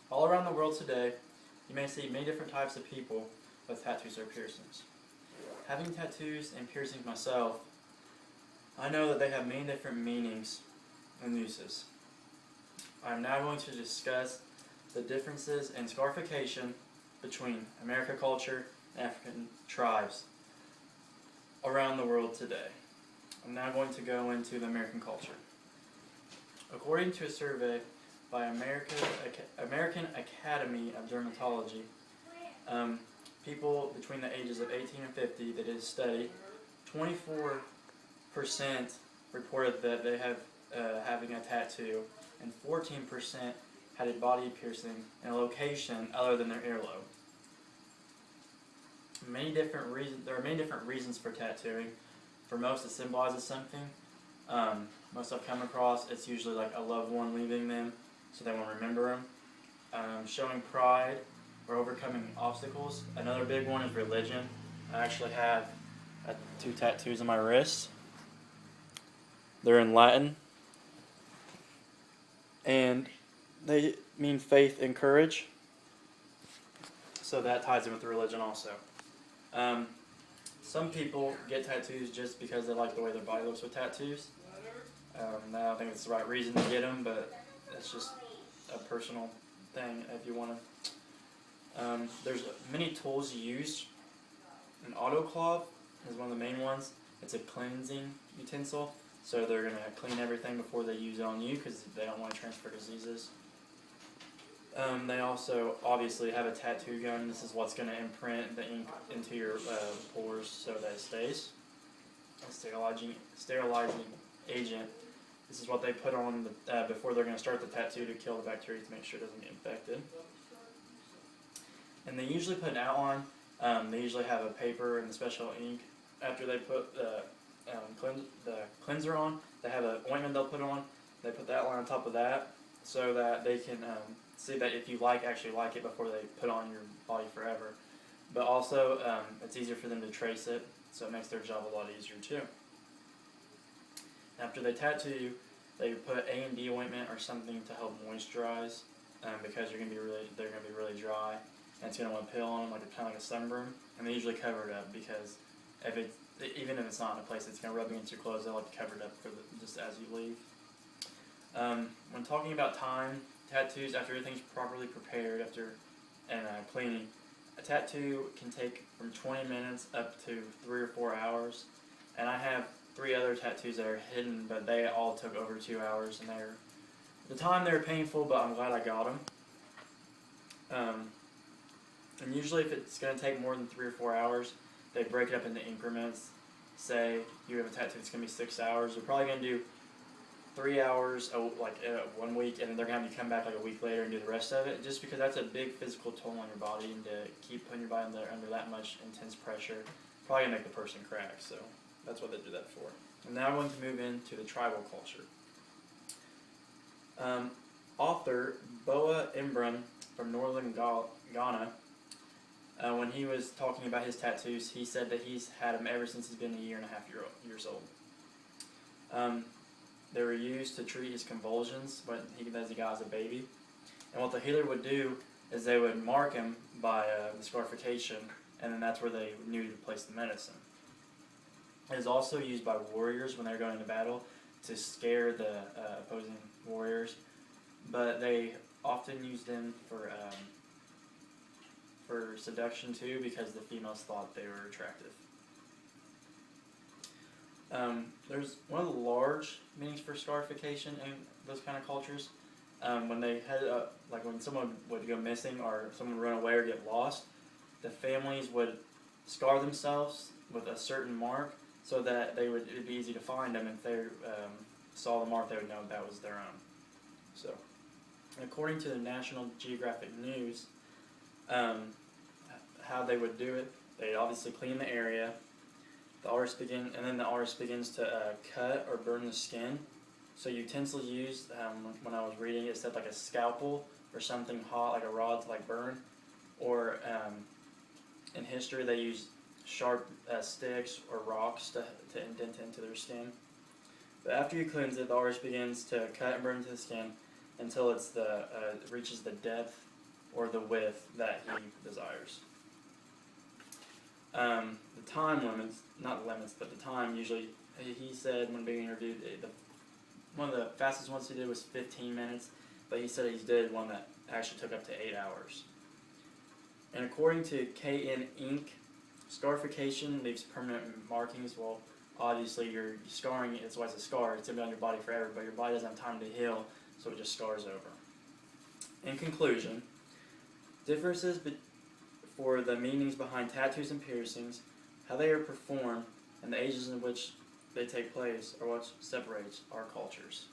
All around the world today, you may see many different types of people with tattoos or piercings. Having tattoos and piercings myself, I know that they have many different meanings and uses. I am now going to discuss the differences in scarification between American culture and African tribes around the world today. I'm now going to go into the American culture. According to a survey by American Academy of Dermatology, people between the ages of 18 and 50 that is studied, 24% reported that they have having a tattoo, and 14% had a body piercing in a location other than their earlobe. There are many different reasons for tattooing. For most, it symbolizes something. Most I've come across, it's usually like a loved one leaving them, so they want to remember them. Showing pride or overcoming obstacles. Another big one is religion. I actually have 2 tattoos on my wrist. They're in Latin, and they mean faith and courage. So that ties in with the religion also. Some people get tattoos just because they like the way their body looks with tattoos. I don't think it's the right reason to get them, but it's just a personal thing if you want to. There's many tools used. An autoclave is one of the main ones. It's a cleansing utensil, so they're going to clean everything before they use it on you because they don't want to transfer diseases. They also obviously have a tattoo gun. This is what's going to imprint the ink into your pores so that it stays. A sterilizing agent. This is what they put on before they're going to start the tattoo to kill the bacteria to make sure it doesn't get infected. And they usually put an outline. They usually have a paper and a special ink. After they put the cleanser on, they have an ointment they'll put on. They put the outline on top of that so that they can see that if you actually like it before they put it on your body forever. But also, it's easier for them to trace it, so it makes their job a lot easier too. After they tattoo you, they put A and D ointment or something to help moisturize, because they're going to be really dry, and it's going to want to peel on them kind of like a sunburn. And they usually cover it up because even if it's not in a place that's going to rub against your clothes, they like to cover it up just as you leave. When talking about time, tattoos, after everything's properly prepared and cleaning, a tattoo can take from 20 minutes up to 3 or 4 hours. And I have 3 other tattoos that are hidden, but they all took over 2 hours, and they were painful, but I'm glad I got them. And usually if it's going to take more than 3 or 4 hours, they break it up into increments. Say you have a tattoo that's going to be 6 hours, they're probably going to do 3 hours 1 week, and then they're going to have you come back a week later and do the rest of it, just because that's a big physical toll on your body, and to keep putting your body under that much intense pressure probably going to make the person crack, so that's what they do that for. And now I'm going to move into the tribal culture. Author Boa Imran from northern Ghana, when he was talking about his tattoos, he said that he's had them ever since he's been 1.5 years old. They were used to treat his convulsions as he got as a baby. And what the healer would do is they would mark him by the scarification, and then that's where they knew to place the medicine. It is also used by warriors when they're going to battle to scare the opposing warriors, but they often use them for seduction too, because the females thought they were attractive. There's one of the large meanings for scarification in those kind of cultures. When they had when someone would go missing or someone would run away or get lost, the families would scar themselves with a certain mark so that it'd be easy to find them. If they saw the mark, they would know that was their own. So, according to the National Geographic News, how they would do it, they'd obviously clean the area. The artist begins to cut or burn the skin. So utensils used, when I was reading it, said like a scalpel or something hot, like a rod to burn. Or in history, they used sharp sticks or rocks to indent into their skin. But after you cleanse it, the artist begins to cut and burn into the skin until it reaches the depth or the width that he desires. The time limits, not limits, but the time usually, he said when being interviewed, one of the fastest ones he did was 15 minutes, but he said he did one that actually took up to 8 hours. And according to KN Inc., scarification leaves permanent markings. Well, obviously you're scarring, it's why it's a scar, it's going to be on your body forever, but your body doesn't have time to heal, so it just scars over. In conclusion, differences for the meanings behind tattoos and piercings, how they are performed, and the ages in which they take place are what separates our cultures.